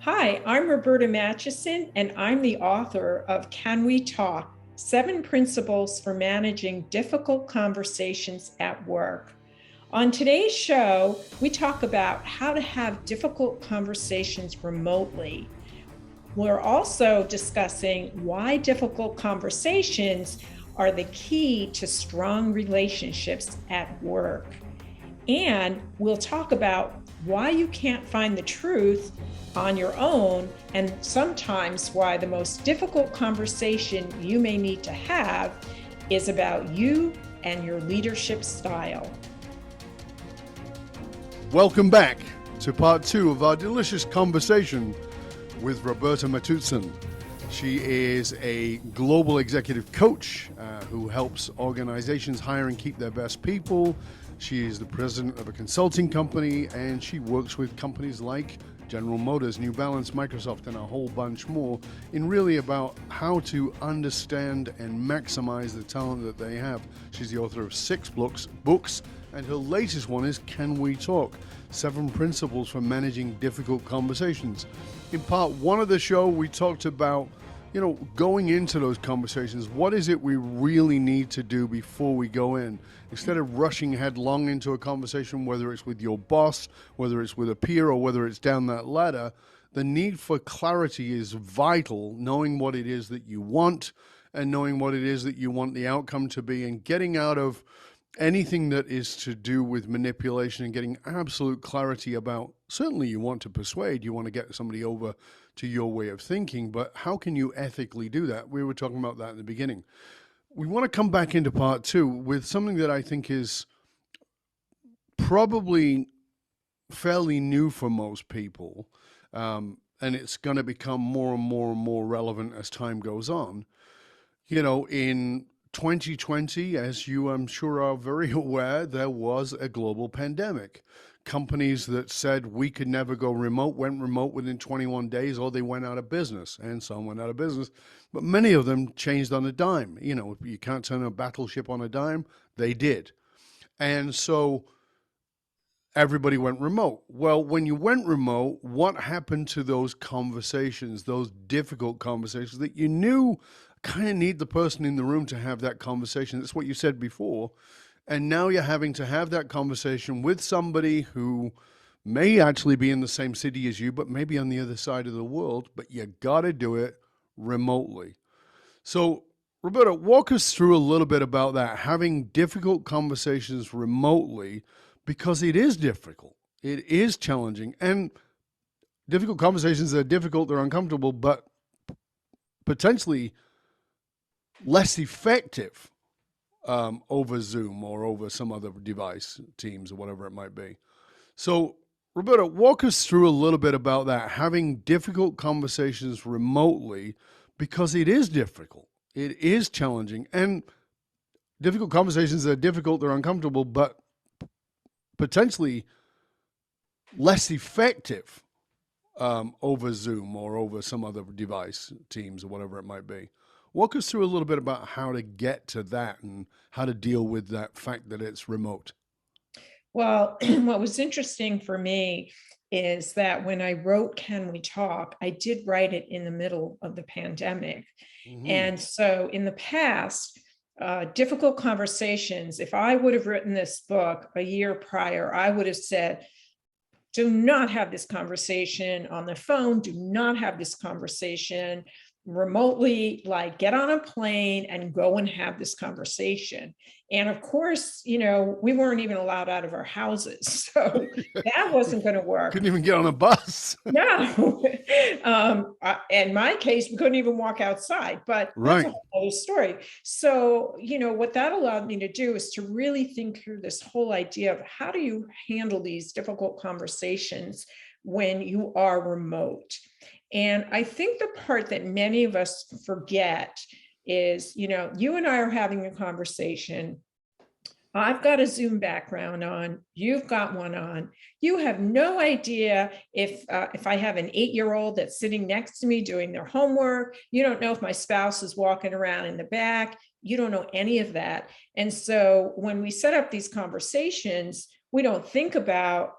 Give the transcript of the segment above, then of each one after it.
Hi, I'm Roberta Matchison, and I'm the author of Can We Talk? 7 Principles for Managing Difficult Conversations at Work. On today's show, we talk about how to have difficult conversations remotely. We're also discussing why difficult conversations are the key to strong relationships at work. And we'll talk about why you can't find the truth on your own, and sometimes why the most difficult conversation you may need to have is about you and your leadership style. Welcome back to part 2 of our delicious conversation with Roberta Matutson. She is a global executive coach who helps organizations hire and keep their best people. She is the president of a consulting company, and she works with companies like General Motors, New Balance, Microsoft, and a whole bunch more in really about how to understand and maximize the talent that they have. She's the author of 6 books, and her latest one is Can We Talk? 7 Principles for Managing Difficult Conversations. In part 1 of the show, we talked about going into those conversations, what is it we really need to do before we go in? Instead of rushing headlong into a conversation, whether it's with your boss, whether it's with a peer, or whether it's down that ladder, the need for clarity is vital, knowing what it is that you want and knowing what it is that you want the outcome to be, and getting out of anything that is to do with manipulation and getting absolute clarity about, certainly you want to persuade, you want to get somebody over to your way of thinking, but how can you ethically do that? We were talking about that in the beginning. We want to come back into part 2 with something that I think is probably fairly new for most people, and it's going to become more and more and more relevant as time goes on. In 2020, as you I'm sure are very aware, there was a global pandemic. Companies that said we could never go remote went remote within 21 days, or they went out of business, and some went out of business. But many of them changed on a dime. You can't turn a battleship on a dime. They did. And so everybody went remote. Well, when you went remote, what happened to those conversations, those difficult conversations that you knew kind of need the person in the room to have that conversation? That's what you said before. And now you're having to have that conversation with somebody who may actually be in the same city as you, but maybe on the other side of the world, but you got to do it remotely. So, Roberta, walk us through a little bit about that, having difficult conversations remotely, because it is difficult. It is challenging. And difficult conversations are difficult, they're uncomfortable, but potentially less effective over Zoom or over some other device, Teams or whatever it might be. So, Roberta, walk us through a little bit about that, having difficult conversations remotely, because it is difficult. It is challenging. And difficult conversations are difficult, they're uncomfortable, but potentially less effective over Zoom or over some other device, Teams or whatever it might be. Walk us through a little bit about how to get to that and how to deal with that fact that it's remote. Well, what was interesting for me is that when I wrote Can We Talk, I did write it in the middle of the pandemic. Mm-hmm. And so in the past, difficult conversations, if I would have written this book a year prior, I would have said, do not have this conversation on the phone, do not have this conversation remotely, like get on a plane and go and have this conversation. And of course, we weren't even allowed out of our houses. So that wasn't going to work. Couldn't even get on a bus. No. In my case, we couldn't even walk outside, but that's a Right. whole other story. So, what that allowed me to do is to really think through this whole idea of how do you handle these difficult conversations when you are remote. And I think the part that many of us forget is, you and I are having a conversation. I've got a Zoom background on, you've got one on. You have no idea if I have an 8-year-old that's sitting next to me doing their homework. You don't know if my spouse is walking around in the back. You don't know any of that. And so when we set up these conversations, we don't think about,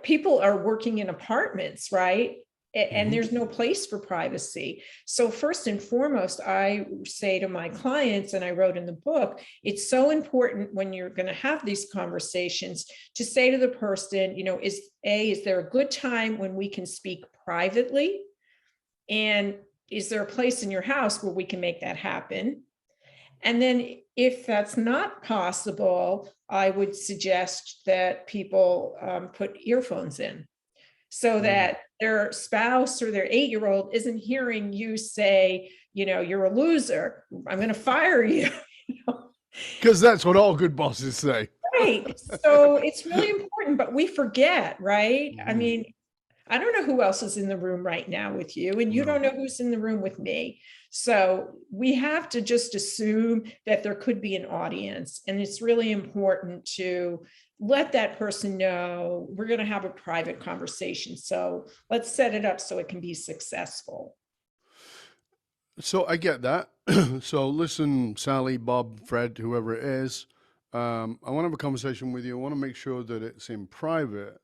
people are working in apartments, right? and Mm-hmm. there's no place for privacy. So first and foremost, I say to my clients, and I wrote in the book, it's so important when you're going to have these conversations to say to the person, is there a good time when we can speak privately? And is there a place in your house where we can make that happen? And then if that's not possible, I would suggest that people put earphones in so Mm-hmm. that their spouse or their 8-year-old isn't hearing you say, you're a loser, I'm going to fire you. Because that's what all good bosses say. Right. So it's really important, but we forget, right? I Mm-hmm. mean, I don't know who else is in the room right now with you, and you don't No. know who's in the room with me. So we have to just assume that there could be an audience. And it's really important to let that person know we're going to have a private conversation. So let's set it up so it can be successful. So I get that. So listen, Sally, Bob, Fred, whoever it is, I want to have a conversation with you. I want to make sure that it's in private.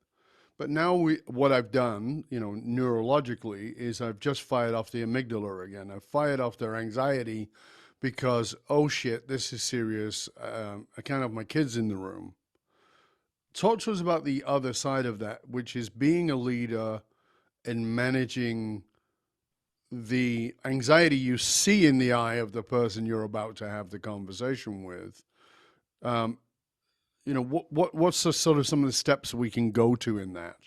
But now what I've done, neurologically, is I've just fired off the amygdala again. I've fired off their anxiety because, oh shit, this is serious. I can't have my kids in the room. Talk to us about the other side of that, which is being a leader and managing the anxiety you see in the eye of the person you're about to have the conversation with. Um, what's the sort of some of the steps we can go to in that?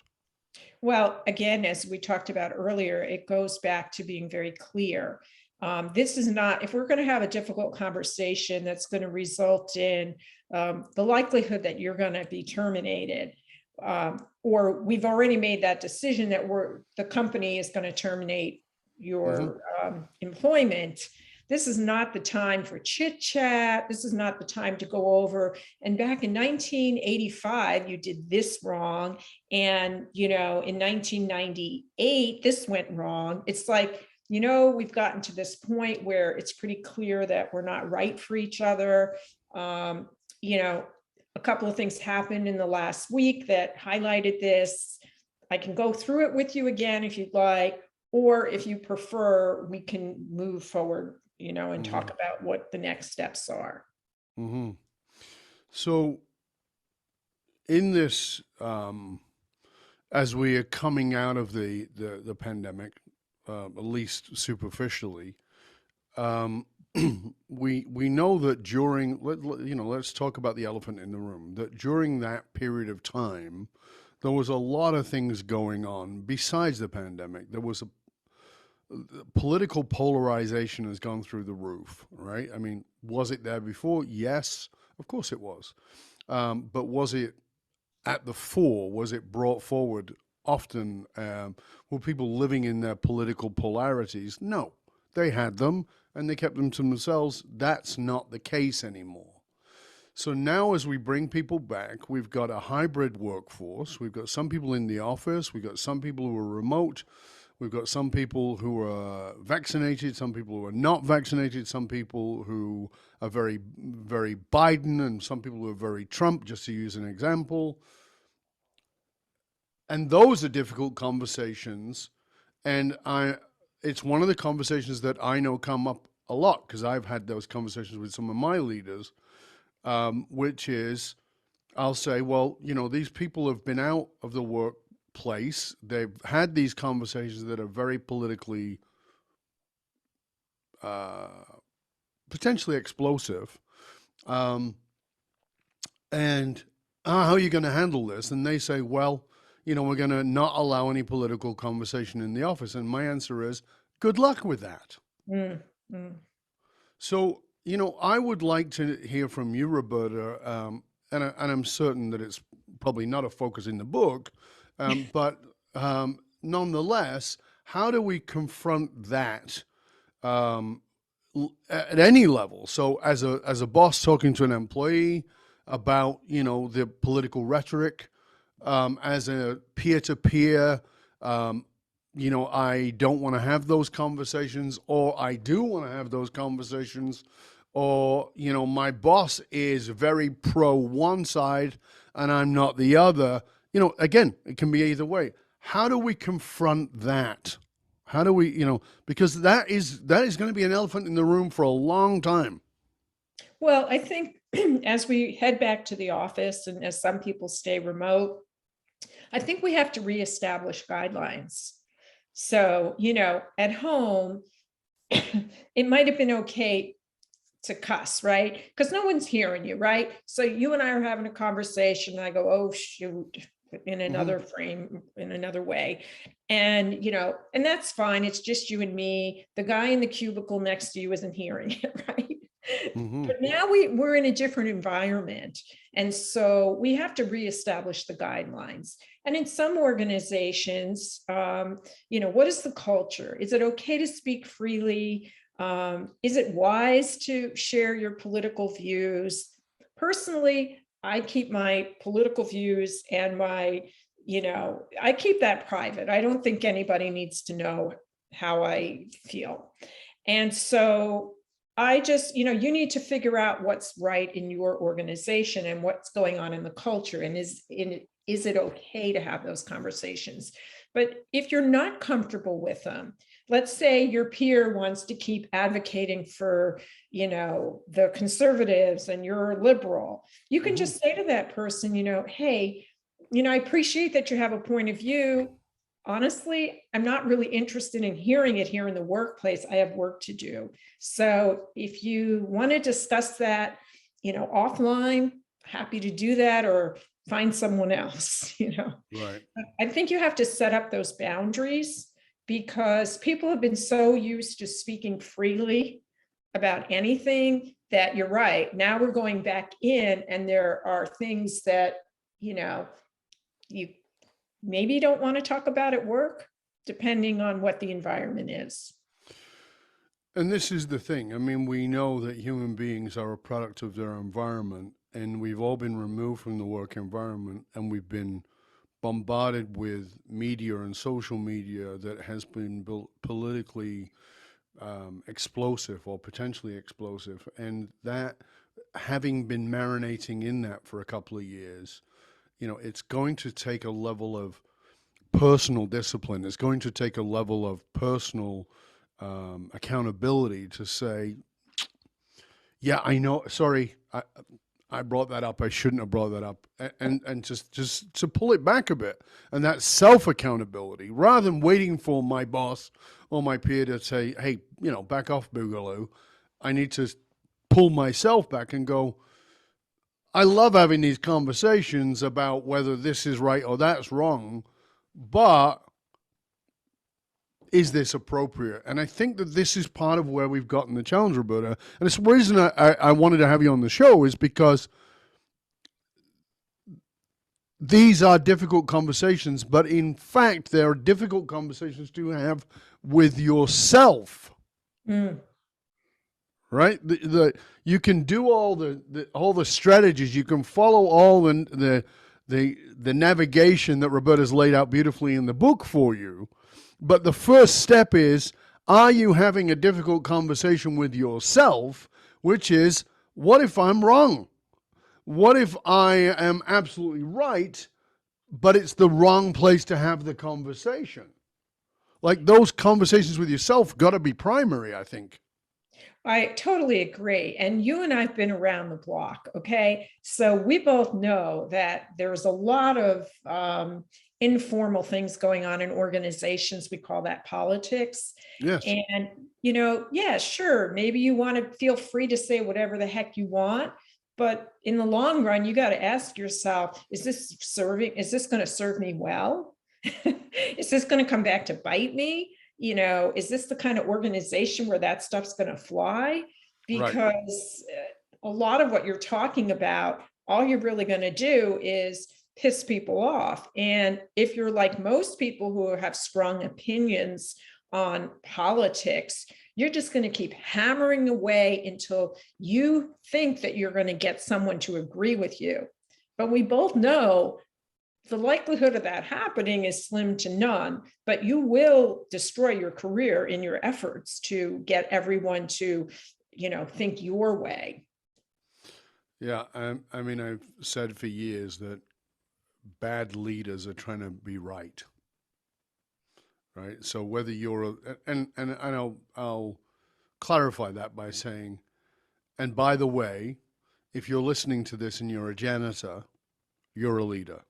Well, again, as we talked about earlier, it goes back to being very clear. This is not, if we're going to have a difficult conversation that's going to result in the likelihood that you're going to be terminated, or we've already made that decision that the company is going to terminate Mm-hmm. your employment. This is not the time for chit chat. This is not the time to go over. And back in 1985, you did this wrong. And, in 1998, this went wrong. It's like, we've gotten to this point where it's pretty clear that we're not right for each other. Um, a couple of things happened in the last week that highlighted this. I can go through it with you again if you'd like, or if you prefer, we can move forward, and Mm-hmm. talk about what the next steps are. Mm-hmm. So in this, as we are coming out of the pandemic, at least superficially, um, we know that let's talk about the elephant in the room. That during that period of time, there was a lot of things going on besides the pandemic. There was a political polarization has gone through the roof, right? I mean, was it there before? Yes, of course it was. But was it at the fore? Was it brought forward often? Were people living in their political polarities? No, they had them and they kept them to themselves. That's not the case anymore. So now, as we bring people back, we've got a hybrid workforce. We've got some people in the office. We've got some people who are remote. We've got some people who are vaccinated, some people who are not vaccinated, some people who are very, very Biden, and some people who are very Trump, just to use an example. And those are difficult conversations. And it's one of the conversations that I know come up a lot because I've had those conversations with some of my leaders, which is I'll say, well, these people have been out of the workplace. They've had these conversations that are very politically, uh, potentially explosive. Um, and how are you going to handle this? And they say, well, we're going to not allow any political conversation in the office. And my answer is, good luck with that. Mm, mm. So, I would like to hear from you, Roberta, and I'm certain that it's probably not a focus in the book, but nonetheless, how do we confront that um, at any level? So, as a boss talking to an employee about the political rhetoric, as a peer to peer. I don't want to have those conversations, or I do want to have those conversations, or, my boss is very pro one side and I'm not the other. Again, it can be either way. How do we confront that? How do we, because that is going to be an elephant in the room for a long time. Well, I think as we head back to the office and as some people stay remote, I think we have to reestablish guidelines. So, at home, it might have been okay to cuss, right? Because no one's hearing you, right? So you and I are having a conversation. And I go, oh, shoot, in Hmm. another frame, in another way. And that's fine. It's just you and me. The guy in the cubicle next to you isn't hearing it, right? Hmm. But now we're in a different environment. And so we have to reestablish the guidelines. And in some organizations, what is the culture? Is it okay to speak freely? Is it wise to share your political views? Personally, I keep my political views and I keep that private. I don't think anybody needs to know how I feel. And so I just, you need to figure out what's right in your organization and what's going on in the culture. And is it okay to have those conversations? But if you're not comfortable with them, let's say your peer wants to keep advocating for, the conservatives and you're a liberal, you can Hmm. just say to that person, hey, I appreciate that you have a point of view. Honestly, I'm not really interested in hearing it here in the workplace. I have work to do. So if you want to discuss that, offline, happy to do that or find someone else, Right. I think you have to set up those boundaries because people have been so used to speaking freely about anything that you're right. Now we're going back in, and there are things that, you maybe don't want to talk about at work, depending on what the environment is. And this is the thing. I mean, we know that human beings are a product of their environment, and we've all been removed from the work environment, and we've been bombarded with media and social media that has been built politically explosive or potentially explosive. And that, having been marinating in that for a couple of years, it's going to take a level of personal discipline. It's going to take a level of personal accountability to say, yeah, I know. Sorry, I brought that up. I shouldn't have brought that up, and just to pull it back a bit, and that's self accountability rather than waiting for my boss or my peer to say, hey, back off, Boogaloo. I need to pull myself back and go. I love having these conversations about whether this is right or that's wrong, but is this appropriate? And I think that this is part of where we've gotten the challenge, Roberta. And it's the reason I wanted to have you on the show is because these are difficult conversations, but in fact, they're difficult conversations to have with yourself, Mm. right? You can do all the strategies, you can follow all the navigation that Roberta's laid out beautifully in the book for you. But the first step is, are you having a difficult conversation with yourself, which is, what if I'm wrong? What if I am absolutely right, but it's the wrong place to have the conversation? Like those conversations with yourself got to be primary, I think. I totally agree. And you and I've been around the block. Okay. So we both know that there's a lot of informal things going on in organizations. We call that politics. Yes. And, yeah, sure. Maybe you want to feel free to say whatever the heck you want. But in the long run, you got to ask yourself, is this going to serve me well? Is this going to come back to bite me? Is this the kind of organization where that stuff's going to fly? Right. Because a lot of what you're talking about, all you're really going to do is piss people off. And if you're like most people who have strong opinions on politics, you're just going to keep hammering away until you think that you're going to get someone to agree with you. But we both know the likelihood of that happening is slim to none, but you will destroy your career in your efforts to get everyone to, think your way. Yeah. I mean, I've said for years that bad leaders are trying to be right. right? So whether you're and I'll clarify that by saying, and by the way, if you're listening to this and you're a janitor, you're a leader.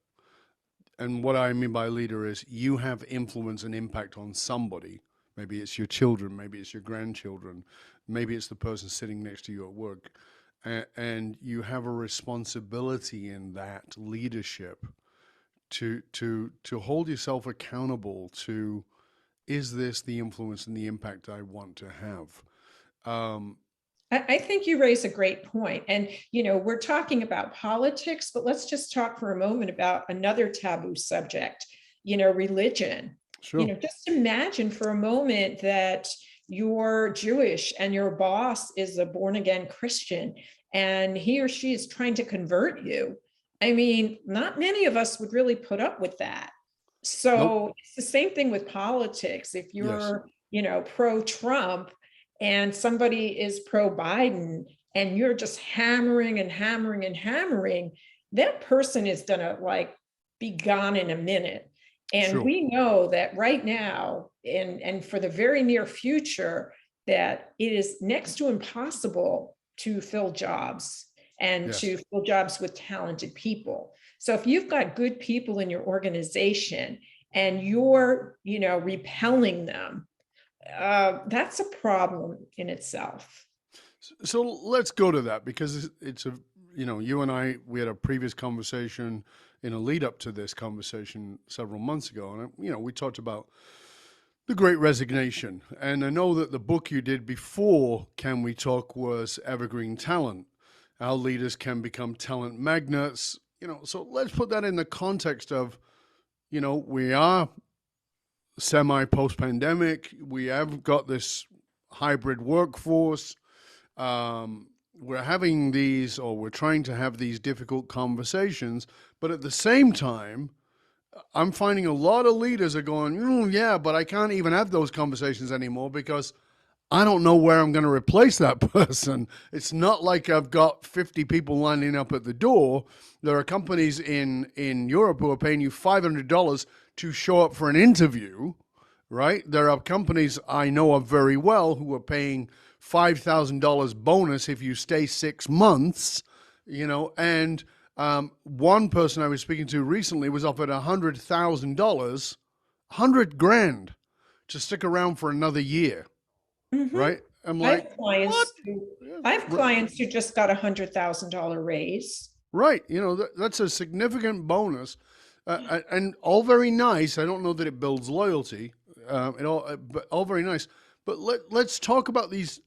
And what I mean by leader is you have influence and impact on somebody. Maybe it's your children, maybe it's your grandchildren, maybe it's the person sitting next to you at work. And you have a responsibility in that leadership to hold yourself accountable to, is this the influence and the impact I want to have? Um, I think you raise a great point. And, we're talking about politics, but let's just talk for a moment about another taboo subject, religion. sure. Just imagine for a moment that you're Jewish and your boss is a born again Christian and he or she is trying to convert you. I mean, not many of us would really put up with that. Nope. So it's the same thing with politics. If Yes. you're, pro Trump, and somebody is pro Biden and you're just hammering and hammering and hammering, that person is going to like be gone in a minute. And Sure. we know that right now and for the very near future that it is next to impossible to fill jobs and Yes. to fill jobs with talented people. So if you've got good people in your organization and you're, repelling them, that's a problem in itself. So let's go to that because it's a, you and I, we had a previous conversation in a lead up to this conversation several months ago. And, we talked about the Great Resignation. And I know that the book you did before Can We Talk was Evergreen Talent. Our leaders can become talent magnets. So let's put that in the context of, we are semi post pandemic. We have got this hybrid workforce. We're having these, or we're trying to have these difficult conversations, but at the same time, I'm finding a lot of leaders are going, yeah, but I can't even have those conversations anymore because I don't know where I'm going to replace that person. It's not like I've got 50 people lining up at the door. There are companies in Europe who are paying you $500 to show up for an interview, right? There are companies I know of very well who are paying $5,000 bonus if you stay 6 months, and one person I was speaking to recently was offered $100,000, 100 grand to stick around for another year, Mhm. right? I'm I like, have what? clients who I have clients who just got $100,000 raise. Right. That's a significant bonus, and all very nice. I don't know that it builds loyalty. But all very nice. But let's talk about these.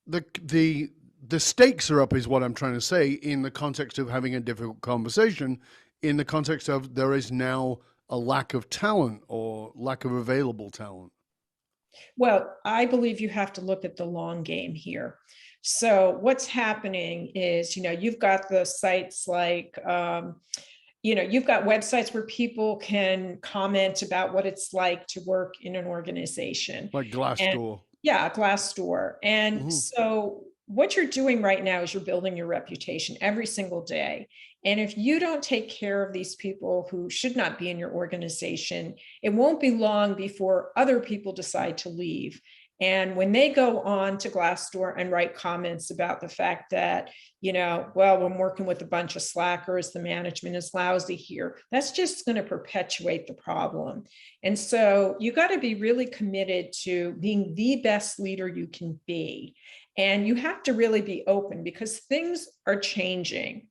The stakes are up, is what I'm trying to say, in the context of having a difficult conversation. In the context of there is now a lack of talent or lack of available talent. Well, I believe you have to look at the long game here. So what's happening is, you've got the sites like, you've got websites where people can comment about what it's like to work in an organization. Like And Glassdoor. yeah, Glassdoor. And Mm-hmm. so what you're doing right now is you're building your reputation every single day. And if you don't take care of these people who should not be in your organization, it won't be long before other people decide to leave. And when they go on to Glassdoor and write comments about the fact that, well, I'm working with a bunch of slackers, the management is lousy here, that's just going to perpetuate the problem. And so you got to be really committed to being the best leader you can be. And you have to really be open because things are changing.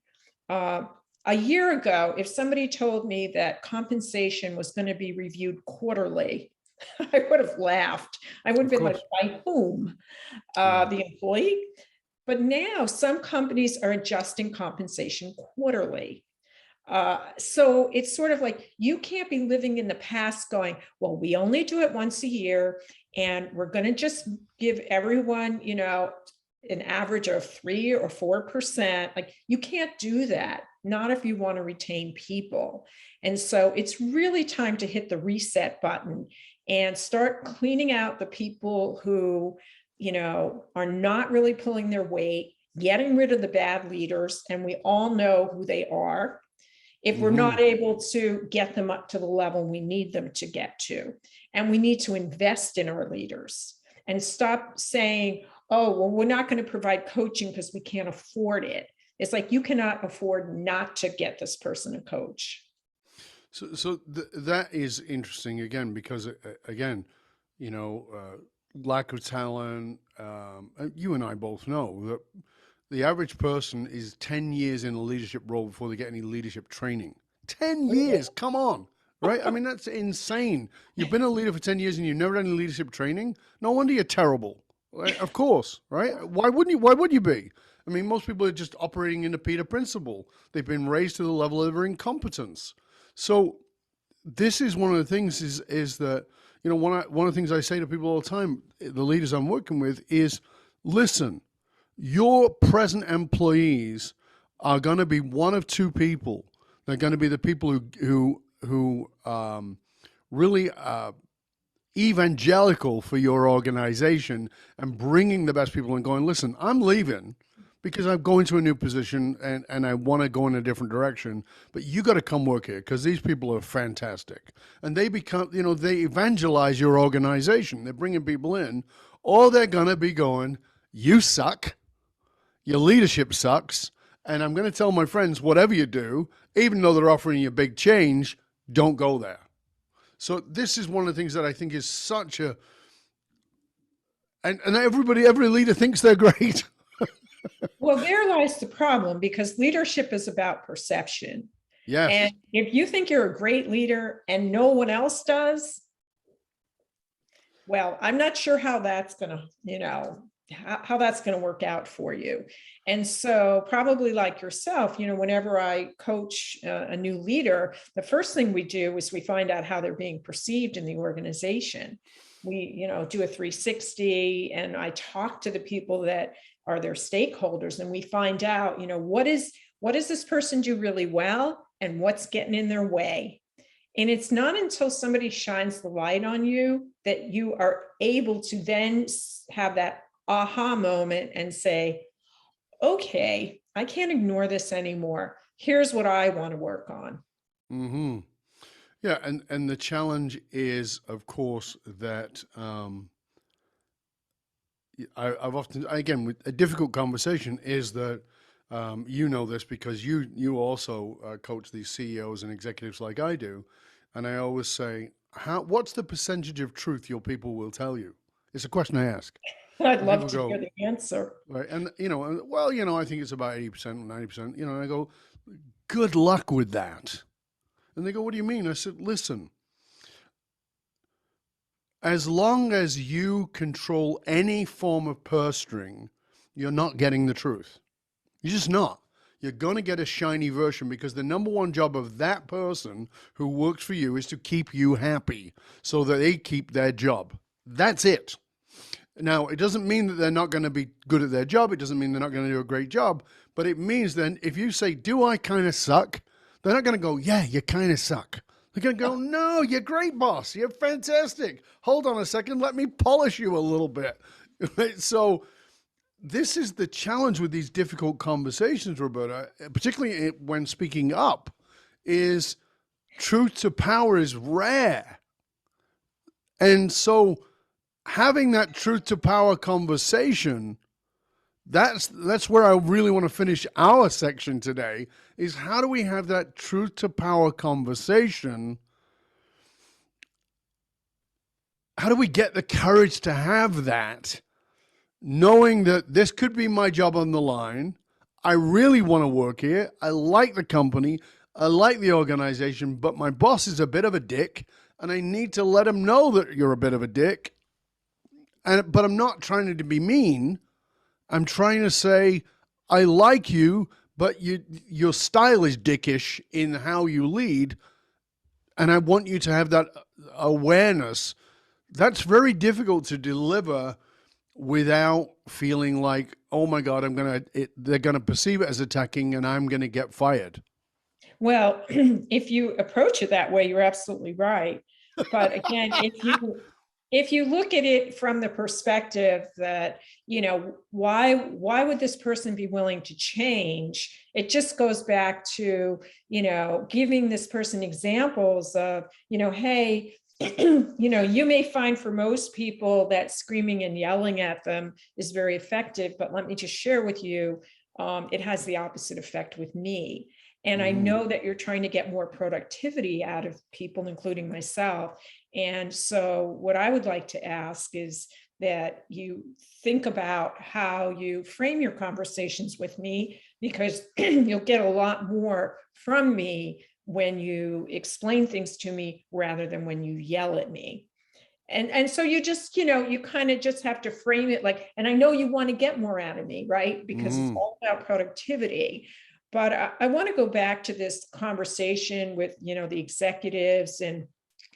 Uh, a year ago, if somebody told me that compensation was going to be reviewed quarterly, I would have laughed. I would have Of been like, course. by whom? Yeah. The employee? But now some companies are adjusting compensation quarterly. So it's sort of like you can't be living in the past going, well, we only do it once a year and we're going to just give everyone, an average of 3 or 4%. Like you can't do that, not if you want to retain people. And so it's really time to hit the reset button and start cleaning out the people who, are not really pulling their weight, getting rid of the bad leaders. And we all know who they are. if we're Mm-hmm. not able to get them up to the level we need them to get to. And we need to invest in our leaders and stop saying, oh, well, we're not going to provide coaching because we can't afford it. It's like, you cannot afford not to get this person a coach. So that is interesting again because again, you know, lack of talent. You and I both know that the average person is 10 years in a leadership role before they get any leadership training. 10 years, come on, right? I mean, that's insane. You've been a leader for 10 years and you've never done any leadership training. No wonder you're terrible. Right? Of course, right? Why wouldn't you? Why would you be? I mean, most people are just operating in the Peter principle. They've been raised to the level of their incompetence. So this is one of the things is that one of the things I say to people all the time, the leaders I'm working with, is listen, your present employees are going to be one of two people. They're going to be the people who really evangelical for your organization and bringing the best people and going, listen, I'm leaving because I'm going to a new position and I want to go in a different direction, but you got to come work here because these people are fantastic. And they become, they evangelize your organization. They're bringing people in, or they're going to be going, you suck, your leadership sucks, and I'm going to tell my friends, whatever you do, even though they're offering you a big change, don't go there. So this is one of the things that I think is such a, and every leader thinks they're great. Well, there lies the problem, because leadership is about perception. And Yes. if you think you're a great leader and no one else does, well, I'm not sure how that's going to, how that's going to work out for you. And so probably like yourself, whenever I coach a new leader, the first thing we do is we find out how they're being perceived in the organization. We, do a 360, and I talk to the people that are their stakeholders, and we find out, what does this person do really well and what's getting in their way. And it's not until somebody shines the light on you that you are able to then have that aha moment and say, okay, I can't ignore this anymore. Here's what I want to work on. Mm-hmm. Yeah, and the challenge is, of course, that I've often, again, with a difficult conversation is that you know this because you also coach these CEOs and executives like I do, and I always say, what's the percentage of truth your people will tell you? It's a question I ask, I'd and love people to hear go, the answer. right, and well, I think it's about 80%, 90%, and I go, good luck with that, and they go, what do you mean? I said, listen, as long as you control any form of purse string, you're not getting the truth. You're just not. You're going to get a shiny version because the number one job of that person who works for you is to keep you happy so that they keep their job. That's it. Now, it doesn't mean that they're not going to be good at their job. It doesn't mean they're not going to do a great job. But it means then if you say, do I kind of suck? They're not going to go, yeah, you kind of suck. They're going to go, no, you're great, boss. You're fantastic. Hold on a second. Let me polish you a little bit. So this is the challenge with these difficult conversations, Roberta, particularly when speaking up, is truth to power is rare. And so having that truth to power conversation, that's where I really want to finish our section today, is how do we have that truth to power conversation? How do we get the courage to have that, knowing that this could be my job on the line? I really want to work here. I like the company. I like the organization, but my boss is a bit of a dick, and I need to let him know that you're a bit of a dick. But I'm not trying to be mean. I'm trying to say, I like you, but your style is dickish in how you lead. And I want you to have that awareness. That's very difficult to deliver without feeling like, oh my God, they're going to perceive it as attacking and I'm going to get fired. Well, if you approach it that way, you're absolutely right. But again, if you if you look at it from the perspective that, why would this person be willing to change? It just goes back to, giving this person examples of, hey, you may find for most people that screaming and yelling at them is very effective, but let me just share with you, it has the opposite effect with me. And I Mm, know that you're trying to get more productivity out of people, including myself. And so, what I would like to ask is that you think about how you frame your conversations with me, because you'll get a lot more from me when you explain things to me rather than when you yell at me. And so you just, you kind of just have to frame it like, and I know you want to get more out of me, right? Because it's mm, all about productivity. But I want to go back to this conversation with, the executives, and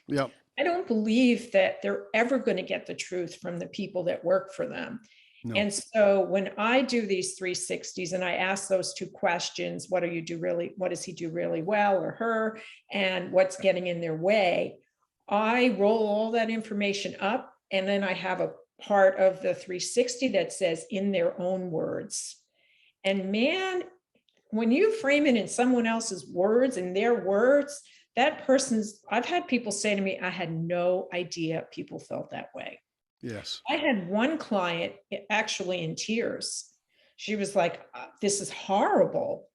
yep. I don't believe that they're ever going to get the truth from the people that work for them. No. And so when I do these 360s and I ask those two questions, what does he do really well, or her, and what's getting in their way? I roll all that information up, and then I have a part of the 360 that says in their own words. And man, when you frame it in someone else's words, in their words, that person's, I've had people say to me, I had no idea people felt that way. Yes. I had one client actually in tears. She was like, this is horrible.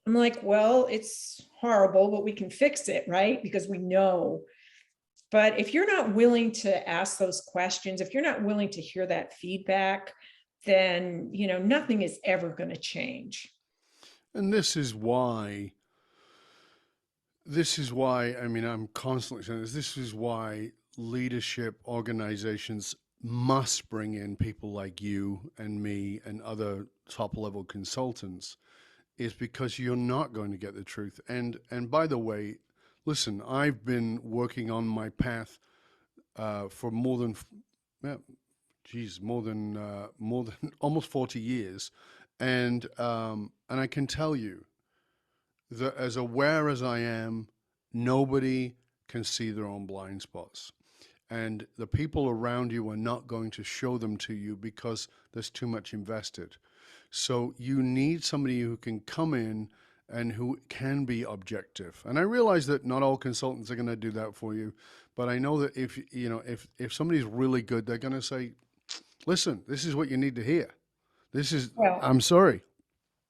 I'm like, well, it's horrible, but we can fix it, right? Because we know. But if you're not willing to ask those questions, if you're not willing to hear that feedback, then, nothing is ever going to change. And I mean, I'm constantly saying this. This is why leadership organizations must bring in people like you and me and other top level consultants, is because you're not going to get the truth. And by the way, listen, I've been working on my path for more than, yeah, geez, more than almost 40 years, and I can tell you that as aware as I am, nobody can see their own blind spots. And the people around you are not going to show them to you because there's too much invested. So you need somebody who can come in and who can be objective. And I realize that not all consultants are going to do that for you, but I know that if somebody's really good, they're going to say, "Listen, this is what you need to hear. This is Well, I'm sorry."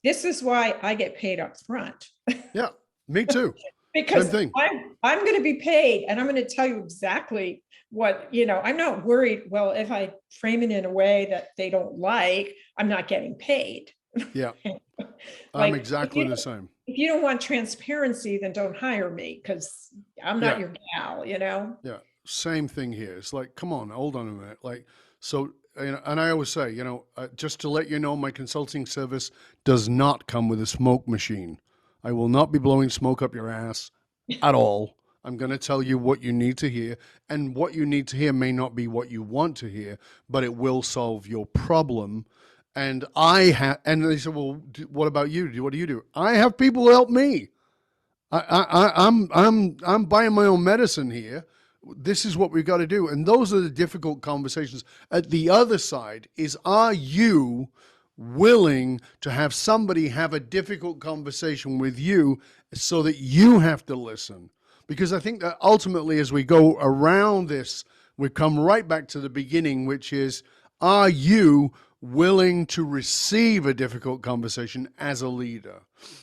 this is why I get paid up front. Yeah, me too. Same Because thing. I'm going to be paid, and I'm going to tell you exactly what, I'm not worried. Well, if I frame it in a way that they don't like, I'm not getting paid. Yeah, I'm Like, if exactly you the same. if you don't want transparency, then don't hire me, because I'm not Yeah, your gal. yeah, same thing here. It's like, come on, hold on a minute. Like, so, and I always say, just to let you know, my consulting service does not come with a smoke machine. I will not be blowing smoke up your ass at all. I'm going to tell you what you need to hear, and what you need to hear may not be what you want to hear, but it will solve your problem. And they said, well, what about you? What do you do? I have people help me. I'm buying my own medicine here. This is what we've got to do. And those are the difficult conversations. At the other side is, are you willing to have somebody have a difficult conversation with you so that you have to listen? Because I think that ultimately, as we go around this, we come right back to the beginning, which is, are you willing to receive a difficult conversation as a leader?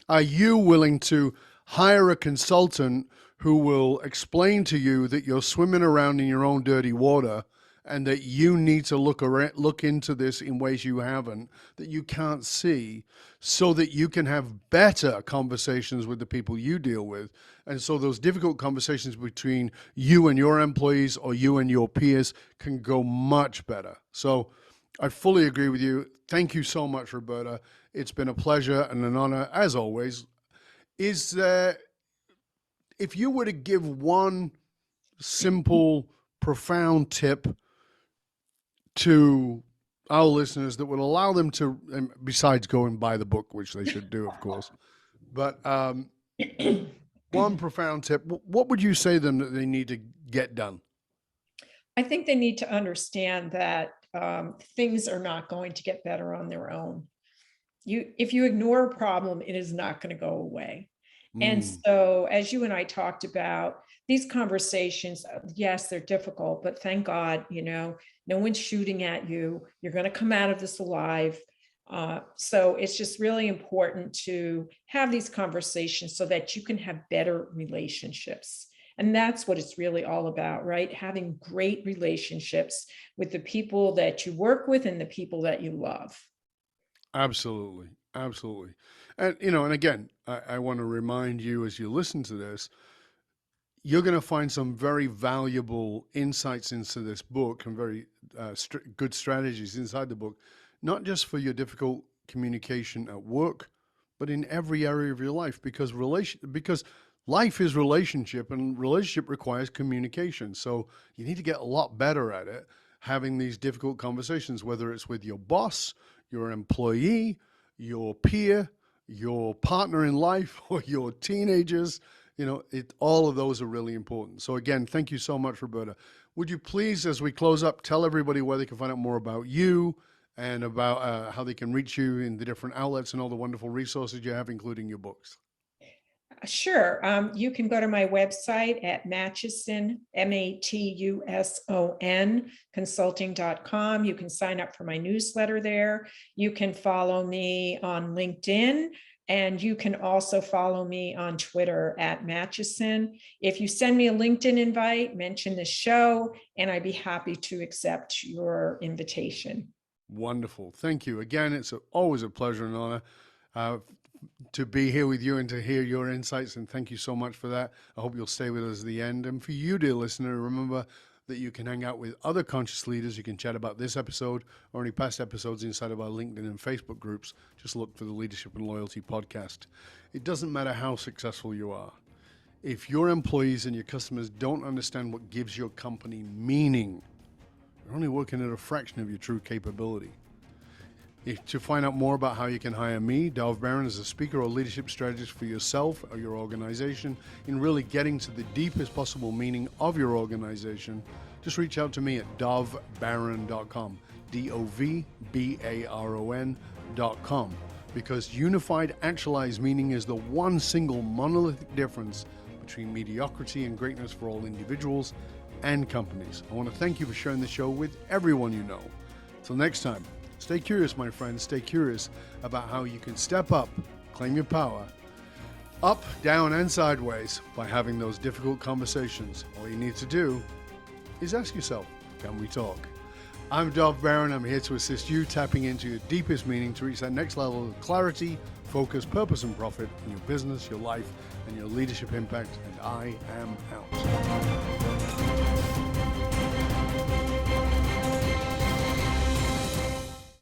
Are you willing to hire a consultant who will explain to you that you're swimming around in your own dirty water, and that you need to look into this in ways you haven't, that you can't see, so that you can have better conversations with the people you deal with. And so those difficult conversations between you and your employees, or you and your peers, can go much better. So I fully agree with you. Thank you so much, Roberta. It's been a pleasure and an honor, as always. Is there, if you were to give one simple, profound tip to our listeners that would allow them to, besides go and buy the book, which they should do, of course, but one profound tip, what would you say to them that they need to get done? I think they need to understand that things are not going to get better on their own. If you ignore a problem, it is not going to go away. And Mm, so, as you and I talked about, these conversations, yes, they're difficult, but thank God, no one's shooting at you. You're going to come out of this alive. So it's just really important to have these conversations so that you can have better relationships. And that's what it's really all about, right? Having great relationships with the people that you work with and the people that you love. absolutely. Absolutely. And, and again, I want to remind you as you listen to this, you're going to find some very valuable insights into this book and very good strategies inside the book, not just for your difficult communication at work, but in every area of your life, because life is relationship, and relationship requires communication. So you need to get a lot better at it, having these difficult conversations, whether it's with your boss, your employee, your peer, your partner in life, or your teenagers. All of those are really important. So again, thank you so much, Roberta. Would you please, as we close up, tell everybody where they can find out more about you and about how they can reach you in the different outlets and all the wonderful resources you have, including your books? Sure. You can go to my website at Matchuson, Matuson, consulting.com. You can sign up for my newsletter there. You can follow me on LinkedIn, and you can also follow me on Twitter at Matchuson. If you send me a LinkedIn invite, mention the show, and I'd be happy to accept your invitation. Wonderful. Thank you. Again, it's always a pleasure and honor uh, to be here with you and to hear your insights. And thank you so much for that. I hope you'll stay with us at the end. And for you, dear listener, remember that you can hang out with other conscious leaders. You can chat about this episode or any past episodes inside of our LinkedIn and Facebook groups. Just look for the Leadership and Loyalty podcast. It doesn't matter how successful you are. If your employees and your customers don't understand what gives your company meaning, you're only working at a fraction of your true capability. To find out more about how you can hire me, Dov Baron, as a speaker or leadership strategist for yourself or your organization in really getting to the deepest possible meaning of your organization, just reach out to me at dovbaron.com, DOVBARON.com, because unified actualized meaning is the one single monolithic difference between mediocrity and greatness for all individuals and companies. I want to thank you for sharing the show with everyone you know. Till next time, stay curious, my friends. Stay curious about how you can step up, claim your power, up, down, and sideways by having those difficult conversations. All you need to do is ask yourself, can we talk? I'm Dov Baron. I'm here to assist you tapping into your deepest meaning to reach that next level of clarity, focus, purpose, and profit in your business, your life, and your leadership impact. And I am out.